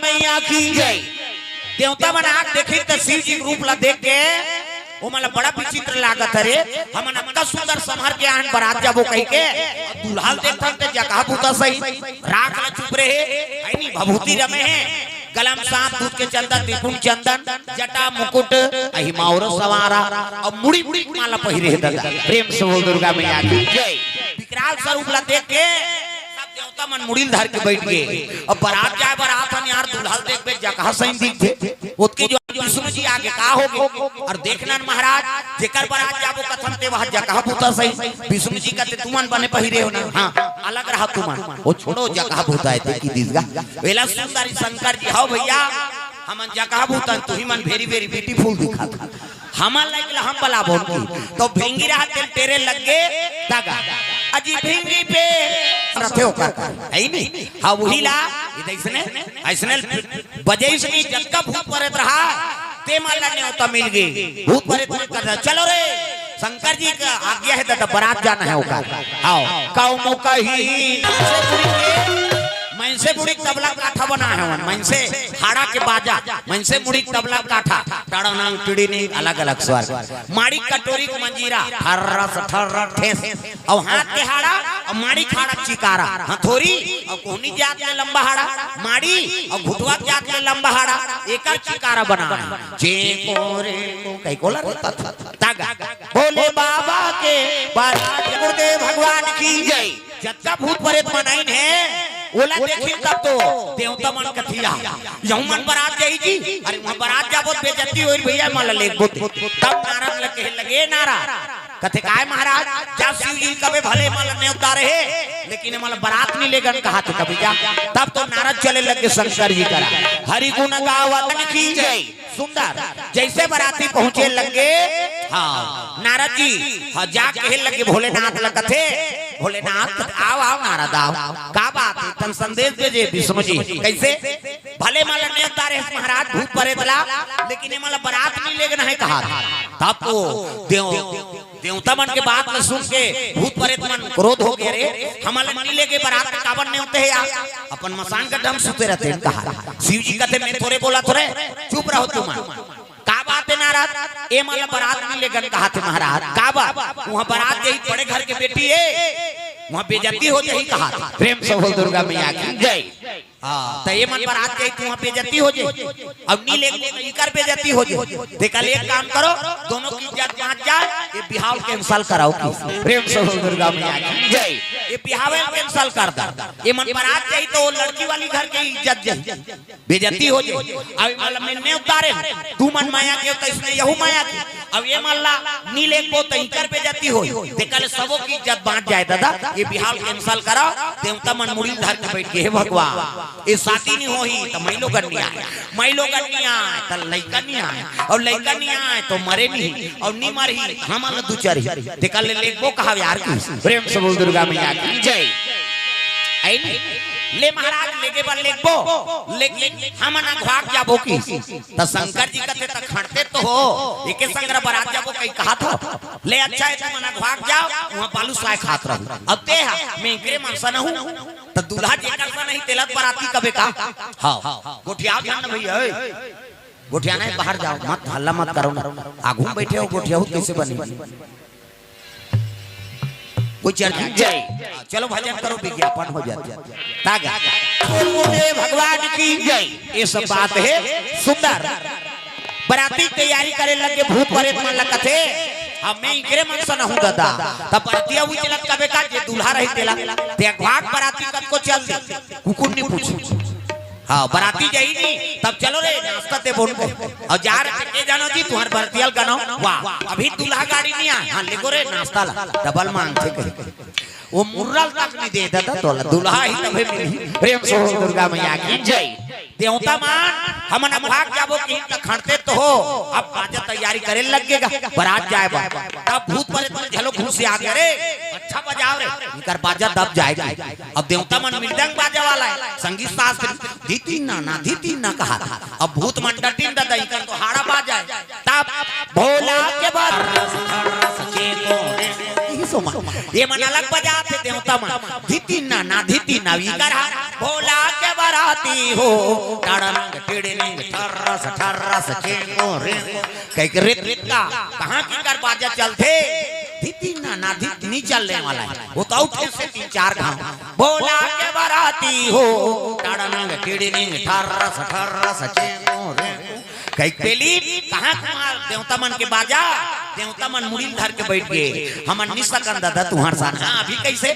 मैया की जय। देवता मन आग देखी तो शिव जी रूप ला देख के वो मतलब बड़ा विचित्र लागत रे। हम अनका सुंदर संहार के आन बरात जाबो कह के दुल्हा देखत ते जगह भूता सही राख ला चुप रहे है नी भभूति रमे है गलम सांप दूध के चंदन त्रिपुण चंदन जटा मुकुट अहि माउर सवारा और मुड़ी मुड़ी माला पहिरे दादा। प्रेम से बोल दुर्गा मैया की जय। विकराल स्वरूप ला देख के सब देवता मन मुड़ी धर के बैठ गए। अब बारात जाए बारात हम यार दुल्हा देख पे जगह सही दिखते उसकी जो विष्णु जी आगे का होगे और देखना महाराज जेकर बारात जाबो कथन ते वह जगह भूता सही विष्णु जी कहते तुमन बने पहिरे हो ना हां अलग रहा तुमन वो छोड़ो जगह भूता है ते की दिसगा वेला सुंदरी शंकर जी हो भैया हमन जगह भूता तू ही मन वेरी वेरी ब्यूटीफुल दिखा था हमन लगला हम बला बोल की तो भिंगी रहा तेल तेरे लग गए दागा अजी भिंगी पे रथे होकर है नहीं हां वही ला इसने ऐसने बजे से जक्का भूत परत रहा ते माला ने होता मिल गई भूत परत कर चलो रे शंकर जी का आज्ञा है दादा बारात जाना है होकर आओ काऊ मौका ही मनसे मुड़ी तबला काठा बना है मन से हाड़ा के बाजा मन से मुड़ी तबला काठा टाड़ांग टिड़ी ने अलग अलग स्वर माड़ी कटोरी को मंजीरा ठर्रस ठर्र ठेस और हाथ के हाड़ा और माड़ी खाड़ा चिकारा हथौड़ी और कोहनी जात में लंबा हाड़ा माड़ी और घुटवा जात में लंबा हाड़ा एक चिकारा बना जे कोरे को कई कोला तागा बोले बाबा के बारात गुरुदेव भगवान की जय। जत्ता भूत प्रेत मनाइन है ओला देखिन तब तो देवता मन कथिया यहू मन बारात जाई जी अरे वहां बारात जाबो बेइज्जती होई भैया मान ले तब नारद लगे नारा कथे काय महाराज जा शिव जी कबे भले मान ने उतारे है लेकिन मान बारात नहीं लेगन कहा थे कभी जा तब तो नारद चले लगे शंकर जी करा हरि गुण गावतन की जय। सुंदर जैसे बाराती पहुंचे लगे हाँ नारद जी हाँ जा कहे लगे भोलेनाथ लगथे भोलेनाथ आओ आओ नारद आओ का बात है तन संदेश भेजे विष्णु जी कैसे भले माला ने उतारे महाराज भूत प्रेतला लेकिन ये माला बारात नहीं लेगन है कहा तब तो देवता मन के बात में सुन के भूत प्रेत मन क्रोध हो गए रे हमारे नहीं लेके बारात में कावन नहीं होते हैं अपन मसान का दम सुते रहते हैं कहा शिव जी कहते मैं थोड़े बोला थोड़े चुप रहो तुम का बात है नाराज ए माला बारात नहीं लेकर कहा थे महाराज का बात वहाँ बारात यही बड़े घर के बेटी है वहाँ बेइज्जती हो जाए कहा प्रेम से बोल दुर्गा मैया की जय। हाँ तो ये मन बारात गई वहाँ बेइज्जती हो जाए अब नी लेकर बेइज्जती हो जाए देखा ले एक काम करो दोनों की इज्जत जांच जाए ये बिहाव कैंसल कराओ की प्रेम से बोल दुर्गा मैया की जय। ये बिहाव कैंसल कर दा ये मन बारात गई तो लड़की वाली घर की इज्जत जाए बेइज्जती हो जाए अब मतलब मैंने उतारे तू मन माया के तो इसने यहू माया की अब ये मल्ला नी ले को तो इकर बेइज्जती हो देखा ले सबों की इज्जत बांट जाए दादा ये बिहाव कैंसल कराओ देवता मन मुड़ी धर के बैठ गए भगवान ये शादी नहीं होई तो महिलो करनी आए महिलो करनी आए तो लड़का नहीं आए और लड़का नहीं आए तो मरे नहीं और नहीं मरी हमारा दूचरी देखा ले लेको कहा यार की प्रेम से बोल दुर्गा मैया की जय। आई ले महाराज लेके पर लेको लेकिन हम ना भाग जाबो की तो शंकर जी कहते त खड़ते तो हो एके संग बारात जाबो कई कहा था ले अच्छा है तुम ना भाग जाओ वहां बालू साय खात रहो अब ते मैं एकरे मनसा न हूं तो दूल्हा जेकर सा नहीं तेलत बाराती कबे का हां गोठिया ध्यान भैया गोठिया नहीं बाहर जाओ मत हल्ला मत करो आगू बैठे हो गोठिया हो कैसे बनी कोई चर्चा जय। चलो भजन करो विज्ञापन हो जाए तागा भगवान की जय। ये सब बात है सुंदर बराती तैयारी करे लगे भूत प्रेत मन लगथे अब मैं इकरे मन से न हूं दादा तब बरातिया हुई चलत कबे का जे दूल्हा रही तेला ते भाग बराती कब को चल दे कुकुर नहीं पूछ हाँ बराती जाई नहीं तब चलो रे नाश्ता ते बोल को और जा रहे के जानो जी तुम्हारे बरातियल गानो वाह अभी दूल्हा गाड़ी नहीं आ हां लेको रे नाश्ता ला डबल मांगते कहीं वो मुर्रल तक नहीं दे दादा तो दूल्हा ही तबे मिली प्रेम से दुर्गा मैया की जय। देवता मान हम न भाग जाबो की त खड़ते तो हो अब बाजा तैयारी करे लगेगा बारात जाए तब भूत प्रेत झलो घुस आ गए रे अच्छा बजाओ रे इनकर बाजा दब जाएगा अब देवता मन मृदंग बाजा वाला है संगीत शास्त्र धीती ना कहा अब भूत मन डटिन दादा इनकर तो हाड़ा बाजा तब भोला के बाद सोमा ये मन अलग बजाते देवता मन धीती ना धीती ना वी कर भोला के बराती हो टाड़न टिड़निंग ठर्रस चेंगो रे कई रित का कहां की कर बाजा चलते धीती ना धीती नहीं चलने वाला है वो तो उठे से 3-4 गांव भोला के बराती हो टाड़न टिड़निंग ठर्रस चेंगो रे कई पेली कहां कुमार देवता मन के बाजा देवता मन मुड़ी धर के बैठ गए हमन निसकन दादा तुहार साथ हां अभी कैसे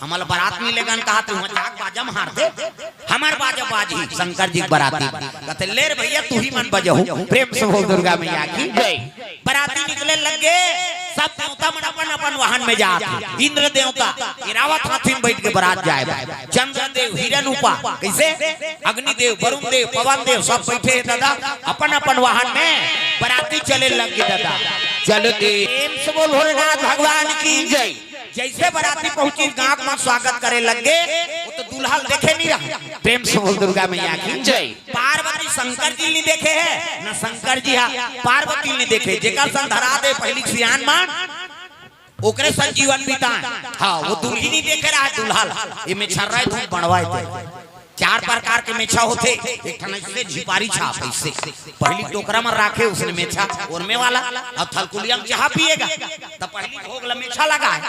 हमल बारात मिलेगा कहा तू चाक बाजा मार दे हमार बाजा बाजी शंकर जी बाराती कहते ले रे भैया तू ही मन बजहू प्रेम से बोल दुर्गा मैया की जय बाराती निकले लगे सब देवता मन अपन अपन वाहन में जाते इंद्र देवता इरावत हाथी में बैठ के बारात जाए चंद्र देव हिरण उपा कैसे अग्नि देव वरुण देव पवन देव सब बैठे दादा अपन अपन वाहन में बाराती चले लगे दादा चलते प्रेम से बोल भोलेनाथ भगवान की जय जैसे बाराती पहुंची गांव में स्वागत करे लगे वो तो दूल्हा देखे नहीं रहा प्रेम से बोल दुर्गा मैया की जय पार्वती शंकर जी नहीं देखे है ना शंकर जी पार्वती नहीं देखे जेकर संग धरा दे पहली सियान मान ओकरे संजीवन बीता हां वो दुल्ही नहीं देखे रहा दूल्हा ये में छर्रा धूप बढ़वाए थे 4 प्रकार के मेछा होते एक ठन से झिपारी छाप ऐसे पहली टोकरा में रखे उसने मेछा और में वाला अब थलकुलिया में चाह पिएगा तब पहली भोग ला मेछा लगा है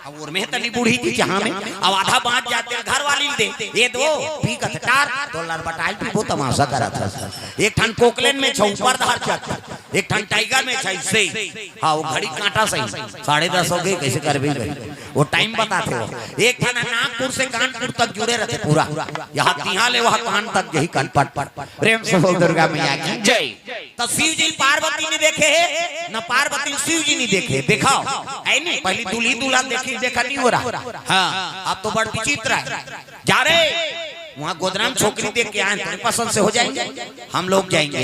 अब और में तनी बूढ़ी थी चाह में अब आधा बांट जाते घर वाली दे ये दो पी कथटार तो लर बटाइल पे वो तमाशा करा था एक ठन कोकलेन में छौ ऊपर धार चक एक ठन टाइगर में छै से हां वो घड़ी कांटा सही 10:30 हो गए कैसे करबे वो टाइम बताते हो एक ठन नागपुर से कानपुर तक जुड़े रहते पूरा यहां तिहां ले वहां कान तक यही कान पट प्रेम से बोल दुर्गा मैया की जय तो शिव जी पार्वती ने देखे न पार्वती शिव जी ने देखे दिखाओ है नहीं पहली दूल्ही दूल्हा देखी देखा नहीं हो रहा हां अब तो बड़ विचित्र है जा रे वहाँ गोदराम छोकरी देख के आए तेरे पसंद से हो जाएंगे हम लोग जाएंगे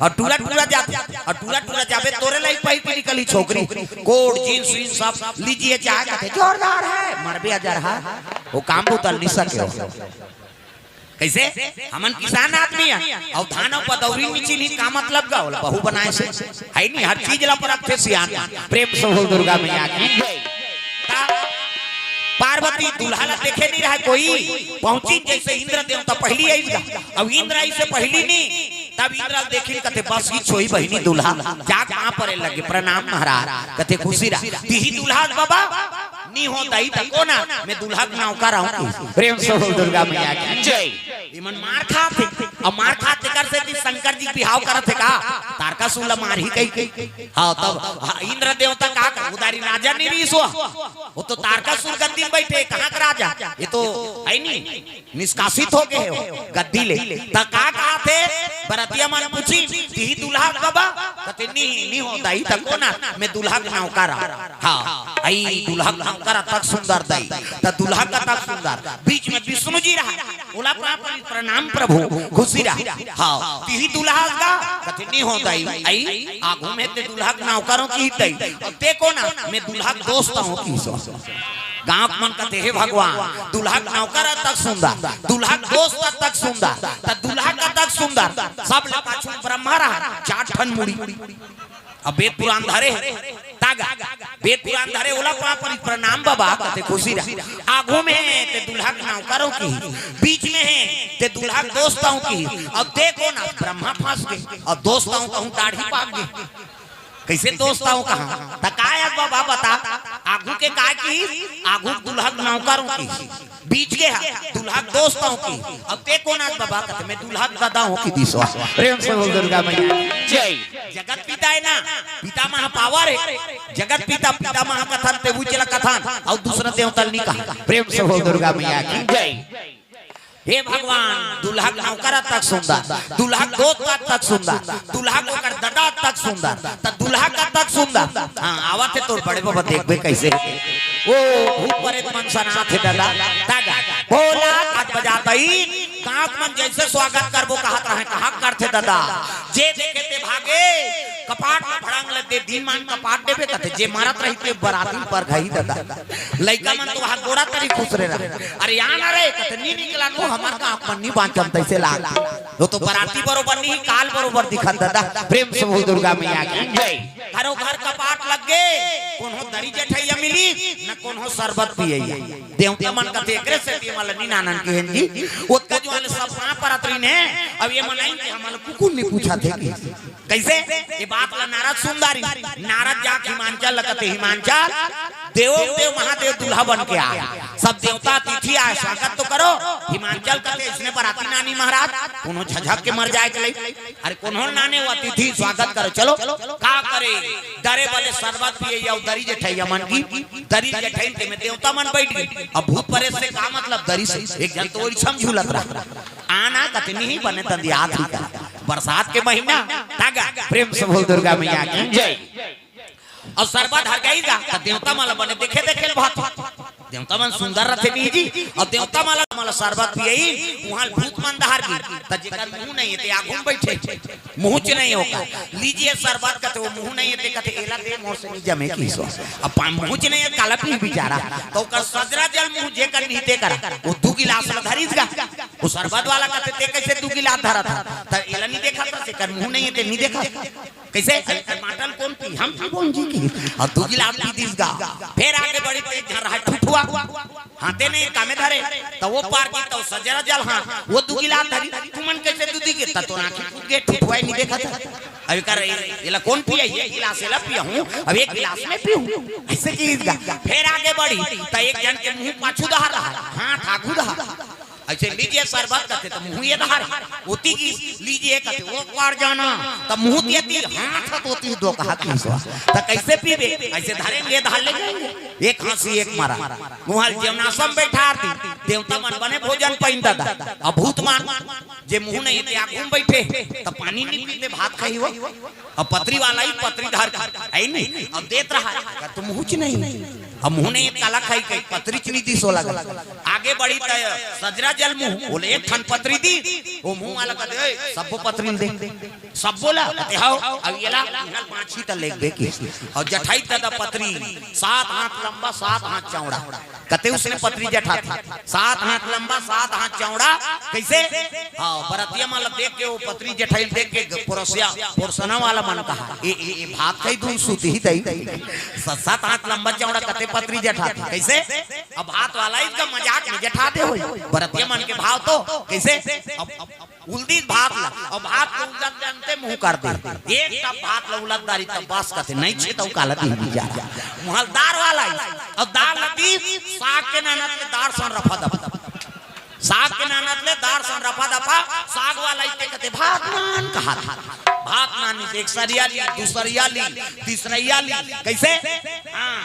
और टूरा जाते और टूरा जाबे तोरे लाई पाई पे निकली छोकरी कोट जींस जींस सब लीजिए चाहे कहते जोरदार है मरबे जा रहा वो काम उतर नहीं सके कैसे हमन किसान आदमी है और धान और पदौरी मिचिली का मतलब का बहु बनाए से है नहीं हर चीज ला पर रखे सियान प्रेम से बोल दुर्गा मैया की पार्वती दूल्हा देखे नहीं रहा कोई पहुंची जैसे इंद्र देवता पहली आई अब इंद्र आई से पहली नहीं तब इंद्र देखी कहते बस ही छोई बहिनी दूल्हा जा कहां पर लगे प्रणाम महाराज कहते खुशी रहा तीही दूल्हा बाबा नहीं होता ही तक कोना मैं दूल्हा का नौकर हूं प्रेम से बोल दुर्गा मैया की जय इमन मार खाते और मार खाते कर से शंकर जी बिहाव करत है का तारकासुर मार ही कई हां तब इंद्र देवता का उदारी राजा नहीं रीसो वो तो तारकासुर गद्दी बैठे कहां का राजा ये तो है नहीं निष्कासित हो गए हो गद्दी ले त का कहा थे बरतिया मन पूछी ती दूल्हा बाबा कहते नहीं होता ही तक कोना मैं दूल्हा का नौकर हां आई दूल्हा का नौकर तक सुंदर दई त दूल्हा का तक सुंदर बीच में विष्णु जी रहा बोला प्रणाम प्रभु खुशी रहा हां ती दूल्हा का कहते नहीं होता ही आई आगू में ते दूल्हा का नौकरों की दई ते कोना मैं दूल्हा का दोस्त हूं की गांव मन कहते हे भगवान दूल्हा का नौकर तक सुंदर दूल्हा का दोस्त तक सुंदर त दूल्हा का तक सुंदर सब पाछू ब्रह्मा रहा 4 ठन मुड़ी अब वेद पुराण धरे तागा वेद पुराण धरे ओला पर प्रणाम बाबा कहते खुशी रहा आगू में है ते दूल्हा का नौकरों की बीच में है ते दूल्हा का दोस्तों की अब देखो ना ब्रह्मा फंस गए और दोस्तों कहूं दाढ़ी पाक गई कैसे दोस्ता हूं कहां तकाया बाबा बता आगू के का की आगू दूल्हा नौकरों की बीच के दूल्हा दोस्तों की अब ते कोना बाबा कहते मैं दूल्हा दादा हूं की दिसवा प्रेम से बोल दुर्गा मैया जय जगत पिता है ना पिता महा पावर है जगत पिता पिता महा कथन ते उचला कथन और दूसरा देवता नहीं कहा प्रेम से बोल दुर्गा मैया की जय हे भगवान दूल्हा नौकर तक सुंदर दूल्हा दोस्त तक सुंदर दूल्हा को कर दादा तक सुंदर त दूल्हा का तक सुंदर हां आवत है तोर बड़े बाबा देखबे कैसे ओ ऊपर एक मन सनाथ दादा तागा बोला हाथ बजातई काक मन जैसे स्वागत करबो कहत रहे कहा करथे दादा जे देखे ते भागे कपाट में भड़ांग ले दिन मान कपाट देबे कहते जे मारत रही ते बराती पर गई दादा लइका मन तो हाथ गोड़ा तरी खुश रे अरे यहां ना रे कहते नी निकला नो हमार का अपन नी बांचम तैसे लाग वो तो बराती बरोबर नहीं काल बरोबर दिखत दादा प्रेम से बोल दुर्गा मैया की जय घरों घर कपाट लग गए कोनो दरी जठैया मिली न कोनो शरबत पियैया देवता मन का एकरे से ये मलनी नानन के हैं जी ओत जो वाले सब वहां पर अतरी ने अब ये मनाई के हमल कुकुर ने पूछा थे कि कैसे ये बात ला नारद सुंदरी नारद जा हिमांचल लगते हिमांचल देव देव महादेव दूल्हा बन के आया सब देवता अतिथि आए स्वागत तो करो हिमांचल कहते इसने बराती नानी महाराज कोनो झझक के मर जाए चले अरे कोनो नाने वो अतिथि स्वागत करो चलो का करे डरे वाले शरबत पिए या दरी जठैया मन की दरी जठै में देवता मन बैठ गए अब भूत परे से का मतलब दरी से एक जन तो झूलत रहा आना कतनी ही बने तंदिया थी बरसात के महीना तागा प्रेम से बोल दुर्गा मैया की जय और शरबत हर गई का देवता माला बने देखे देखे बहुत देवता मन सुंदर रहते नहीं जी और देवता माला माला शरबत पियई वहां भूत मन दहार की त जेकर मुंह नहीं है आगू बैठे मुंह च नहीं होगा लीजिए शरबत कहते वो मुंह नहीं है कहते एला दे मोर से नहीं जमे की सो अब मुंह च नहीं है काला पी बेचारा तो कर सजरा जल मुंह जे कर नीते कर वो 2 गिलास धरीसगा वो शरबत वाला कहते ते कैसे 2 गिलास धरा था त एला नहीं देखा था से कर मुंह नहीं है ते नहीं देखा कैसे टमाटर कौन पी हम कौन जी की और 2 गिलास पी दिसगा फिर आगे बढ़ी तेज झर रहा ठुठुआ हाथे नहीं कामे धरे तो वो पार की तो सजरा जल हां वो 2 गिलास धरी तुमन कैसे दूधी के तो आंखें फूट गए ठुठुआ नहीं देखा था अभी कर एला कौन पिया ये गिलास एला पिया हूं अब एक गिलास में पीऊं ऐसे की फिर आगे बढ़ी तो एक जन के मुंह पाछू दहा रहा हाथ आगू दहा ऐसे लीजिए शरबत कहते तो मुंह ये धार होती की लीजिए कहते वो पार जाना तब मुंह देती हाथ होती दो कहा की सो तो कैसे पीबे ऐसे धरेंगे धार ले जाएंगे एक हंसी एक मारा मुहल जमनासम बैठा दी देवता मन बने भोजन पहिनता था अब भूत मान जे मुंह नहीं ते आगू बैठे तो पानी नहीं पीते भात खाई हो अब पत्री वाला ही पत्री धार है नहीं अब देत रहा तो मुंह च नहीं अब मुंह नहीं काला खाई कई पत्री चनी दी सो लगा आगे बढ़ी तय सजरा जल मुंह बोले एक ठन पत्री दी वो मुंह वाला कहते सबको पत्री दे सब बोला कहते हां अब येला इहल 5 ही त लेख दे की और जठाई त पत्री 7 हाथ लंबा 7 हाथ चौड़ा कहते उसने पत्री जठा था 7 हाथ लंबा 7 हाथ चौड़ा कैसे हां बरतिया माला देख के वो पत्री जठाई देख के पुरसिया पुरसना वाला मन कहा ए भात कई दूं सूती ही दई 7 हाथ लंबा चौड़ा कहते पत्री जठा था कैसे अब हाथ वाला इसका मजाक में जठाते हो बरतिया मन के भाव तो कैसे अब उल्दी भात ला और भात को उलट जानते मुंह कर दे एक तब भात ला उलट दारी तब बस कहते नहीं छे तो काला दी जा मुहलदार वाला और दाल लती साग के नानत के दार सन रफा दफा साग के नानत ले दार सन रफा दफा साग वाला इते कहते भात नान कहा था भात नान एक सरिया ली दूसरिया ली तीसरिया ली कैसे हां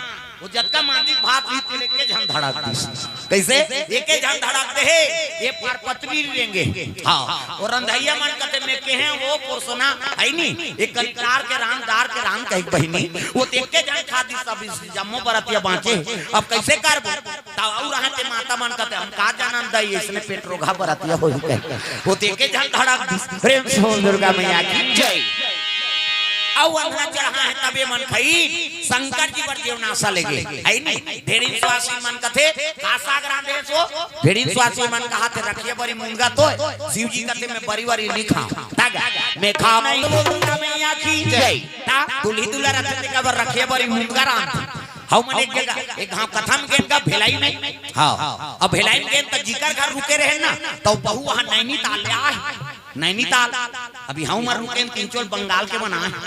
वो जत्का मालिक भात ली लेके झन धड़क कैसे एके झन धड़क दे ये पर पत्री लेंगे हां और रंधैया मन कहते में के हैं वो पुरसना है नहीं एक कलकार के रामदार के राम कह बहिनी वो एके झन खा दी सब जम्मो बरतिया बांचे अब कैसे कर ता और रहा के माता मन कहते हम का जानन दई इसने पेट रोगा बरतिया होई कह वो एके झन धड़क दी प्रेम से दुर्गा मैया की जय अंगना चढ़ा है तबे मन खाई शंकर जी पर देवनासा लेगे है नहीं ढेरी स्वासी मन कथे कासा ग्रांधे सो ढेरी स्वासी मन कहा थे रखिए बड़ी मुंगा तो शिव जी कथे में बड़ी बड़ी लिखा तागा मैं खा दुर्गा मैया की जय ता दुल्ही दुल्हा रखते का बर रखिए बड़ी मुंगा राम हाउ मन एक जगह एक गांव कथा में गेन का भेलाई नहीं हां अब भेलाई में गेन त जीकर घर रुके रहे ना तो बहू वहां नैनीताल ले आए नैनीताल अभी हम मर रुके किंचोल बंगाल के बना है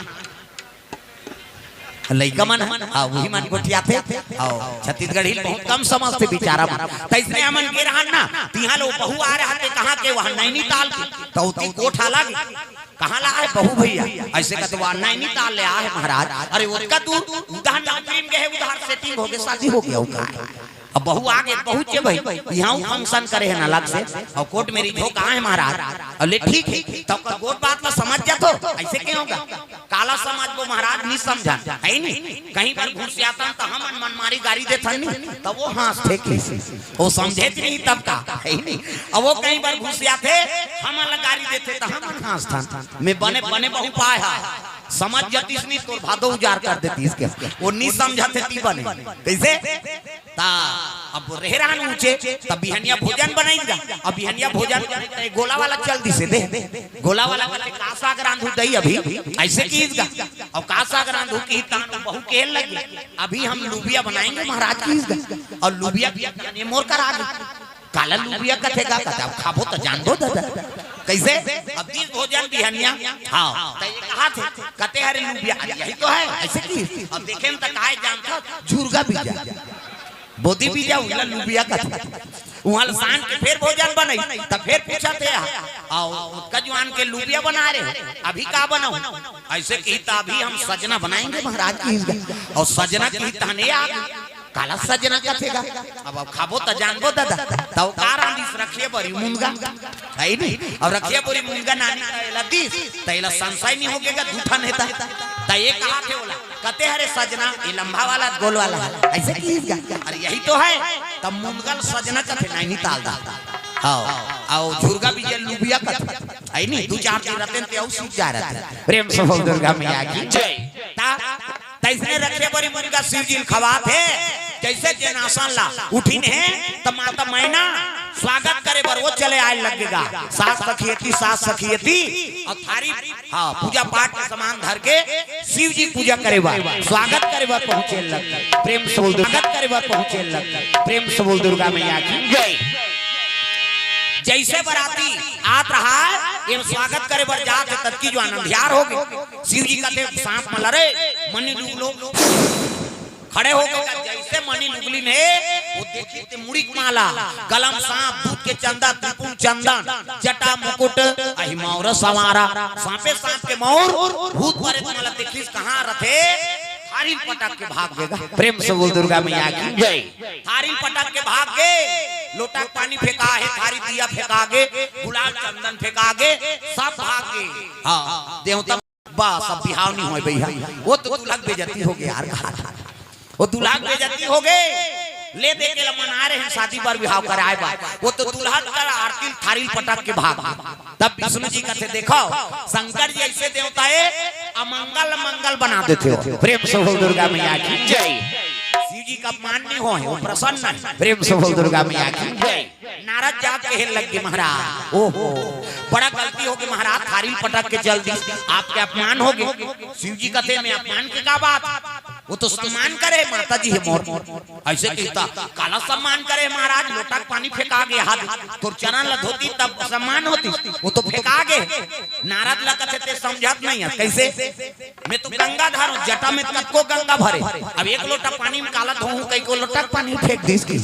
लइका मन हां वही मन गोठिया थे और छत्तीसगढ़ी बहुत कम समझते बेचारा तैसे हमन के रहन ना तिहा लो बहू आ रहा थे कहां के वहां नैनीताल तो ती कोठा लग कहां ला है बहू भैया ऐसे कहते वहां नैनीताल ले आए महाराज अरे उसका तू उधर नाम गए उधर सेटिंग हो गई शादी हो गया का अब बहू आगे पहुंचे भाई यहाँ फंक्शन करे है ना अलग से और कोर्ट मेरी झोंक है महाराज और ले ठीक है तब का गोट बात ला समझ जा तो ऐसे क्यों होगा काला समाज को महाराज नहीं समझा है नहीं कहीं पर घुस जाता तो हम मनमारी गाड़ी देता नहीं तब वो हाथ फेंके वो समझे नहीं तब का है नहीं अब वो कहीं पर घुस जाते हम अलग गाड़ी देते तो हम हाथ था मैं बने बने बहु पाया समझ जातीस नहीं तो भादो उजार कर देती इसके वो नहीं समझाते ती बने कैसे ता अब रेहरान ऊंचे तब बिहनिया भोजन बनाएगा अब बिहनिया भोजन गोला वाला चल दी से दे गोला वाला कहते का साग रांधू दई अभी ऐसे की इसका और का साग रांधू की ता बहु केल लगी अभी हम लुबिया बनाएंगे महाराज की इसका और लुबिया यानी मोर का राग काला लुबिया कथेगा कहता अब खाबो तो जान दो दादा कैसे अब दिन भोजन बिहनिया हां तो ये कहा थे कहते अरे लुबिया यही तो है ऐसे की अब देखें तो काहे जानता झुरगा भी जा बोदी भी जा उला लुबिया का वहां शान के फिर भोजन बनई तब फिर पूछा थे आओ कजवान के लुबिया बना रहे अभी का बनाऊं ऐसे की अभी हम सजना बनाएंगे महाराज की और सजना की तहने आ काला सजना कथेगा अब खाबो तो जानबो दादा तब का रांधिस रखिए बड़ी मुनगा है नहीं और रखिए बड़ी मुनगा नानी तैला दिस तैला संशय नहीं होगेगा झूठा नेता त ये कहा थे बोला कहते अरे सजना ये लंबा वाला गोल वाला ऐसे की अरे यही तो है तब मुनगल सजना कथे नहीं ताल दा हां आओ झुरगा भी लुबिया का है नहीं दो चार दिन रहते ते औ सीख जा रहा था प्रेम से बोल दुर्गा मैया की जय ता तैसने रखे बड़ी मुनगा शिव जी खवा थे जैसे जन आसान ला उठी ने त माता मैना स्वागत करे बर वो चले आए लगेगा सास सखियती और थारी हां पूजा पाठ के सामान धर के शिव जी पूजा करे बार स्वागत करे बार पहुंचे लग प्रेम से बोल स्वागत करे बार पहुंचे लग प्रेम से बोल दुर्गा मैया की जय जैसे बराती आत रहा एम स्वागत करे बर जात तब की जो आनंदियार हो गए शिव जी कहते सांप में लड़े मनी डूब लो खड़े हो गए जैसे मनी लुगली ने वो देखी ते मुड़ी माला कलम सांप दूध के चंदा त्रिपुल चंदन जटा मुकुट अहि मौर सवारा सांपे सांप के मौर भूत परे तुम्हारा देखिस कहां रथे थारी पटक के भाग गएगा प्रेम से बोल दुर्गा मैया की जय थारी पटक के भाग गए लोटा पानी फेंका है थारी दिया फेंका गे गुलाल चंदन फेंका गे सब भाग गए हां देवता बा सब बिहाव नहीं होए भैया वो तो दुल्हन बेइज्जती हो गई यार वो दुल्हन बेइज्जती हो गए ले दे के मना रहे हैं शादी पर बिहाव कराए बा वो तो दुल्हन का आरती थारी पटक के भाग तब विष्णु जी कहते देखो शंकर जी ऐसे देवता है अमंगल मंगल बना देते हो प्रेम से बोल दुर्गा मैया की जय शिव जी का अपमान नहीं हो वो प्रसन्न प्रेम से बोल दुर्गा मैया की जय नारद जाग के लग गए महाराज ओहो बड़ा गलती हो गई महाराज थारी पटक के चल दी आपके अपमान हो गए शिव जी कहते मैं अपमान के का बात वो तो सम्मान करे माता जी है मोर ऐसे कहता काला सम्मान करे महाराज लोटा पानी फेंका गए हाथ तो चरण ल धोती तब सम्मान होती वो तो फेंका गए नारद ला कहते समझत नहीं है कैसे मैं तो गंगा धार जटा में कतको गंगा भरे अब एक लोटा पानी में काला धोऊं कई को लोटा पानी फेंक दी इसकी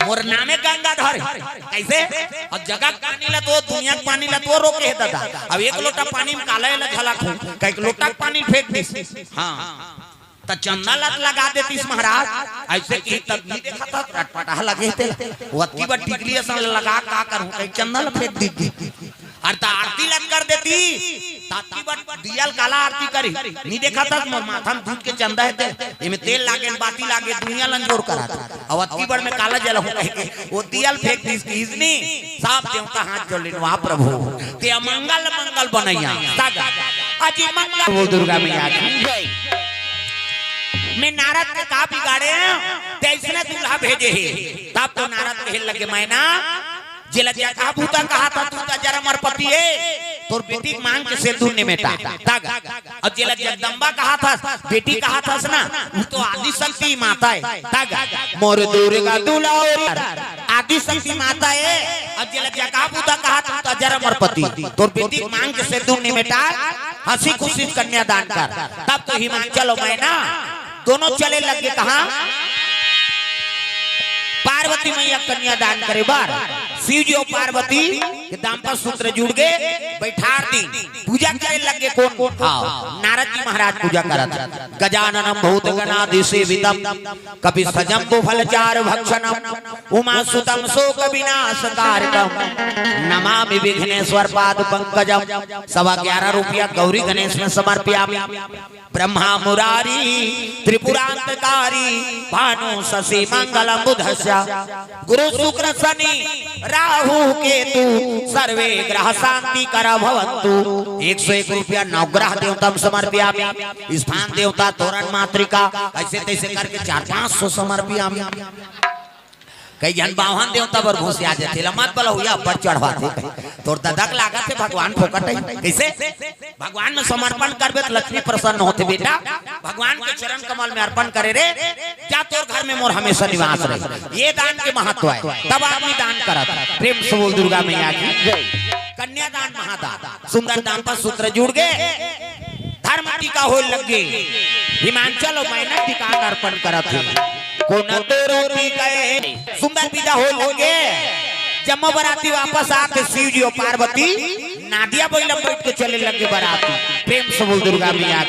मोर नामे गंगा धर कैसे और जगह पानी ला तो दुनिया पानी ला तो रोके है दादा अब एक लोटा पानी में काला ला झलक कई लोटा पानी फेंक दी हां त चंदा लत लगा देती महाराज ऐसे की तब नहीं देखा था रटपटा लगे थे वत्ती बट टिकली असन लगा का करूं कई चंदा ल फेंक दी और त आरती लग कर देती ताती बट दियल काला आरती करी नहीं देखा था मोर माथा में दूध के चंदा है एमे तेल लागे बाती लागे दुनिया लंजोर करा था और वत्ती बट में काला जल हो कहे वो दियल फेंक दी इसकी इजनी साफ देवता हाथ जोड़ लेन वाह प्रभु ते मंगल मंगल बनैया तागा अजी मंगल वो दुर्गा मैया की जय मैं नारद ने कहा बिगाड़े तेसने दूल्हा भेजे है तब तो नारद कहे लगे मैना जिलजिया कहा भूता कहा था तू तो जरा मरपति है तोर बेटी मांग के सिंदूर ने मेटा तागा और जिला जगदम्बा कहा था बेटी कहा था ना वो तो आदि शक्ति माता है तागा मोर दुर्गा दुलारी आदि शक्ति माता है और जिला जगह भूता कहा था तो जरा मरपति तोर बेटी मांग के सिंदूर ने मेटा हंसी खुशी कन्यादान कर तब तो हिमाचल चलो मैना दोनों चले लगे कहा पार्वती मैया कन्यादान करे बार शिव जी और पार्वती के दाम्पत्य सूत्र जुड़ गए बैठार दी पूजा करे लगे कौन नारद जी महाराज पूजा करा था गजाननम भूत गणाधि सेवितम कपि सजम्बु फलचार भक्षणम उमा सुतम शोक विनाशकारकम नमामि विघ्नेश्वर पाद पंकजम 11.25 रुपया गौरी गणेश में समर्पयामि ब्रह्मा मुरारी त्रिपुरांतकारी भानु शशि मंगलम बुधस्य गुरु शुक्र शनि राहु केतु सर्वे ग्रह शांति कर भवन्तु। 101 रुपया नवग्रह देवता समर्पयामि। स्थान देवता तोरण मातृका ऐसे तैसे करके 400-500 समर्पयामि। कई जन बाहन देवता पर घुसिया जाते मत बोलो या पर चढ़वाते तोर ददक लागत है भगवान फोकट है कैसे भगवान में समर्पण करबे तो लक्ष्मी प्रसन्न होते बेटा। भगवान के चरण कमल में अर्पण करे रे क्या तोर घर में मोर हमेशा निवास रहे। ये दान के महत्व है तब आदमी दान करत। प्रेम से बोल दुर्गा मैया की जय। कन्यादान महादान सुंदर दान पर सूत्र जुड़ गए धर्म टीका हो लगे हिमाचल और मैना टीका अर्पण करत है सुंदर विदा हो लगे। जम्मू बराती वापस आके शिव जी और पार्वती नादिया बैठ के चले लगे बराती। प्रेम से बोल दुर्गा मैया।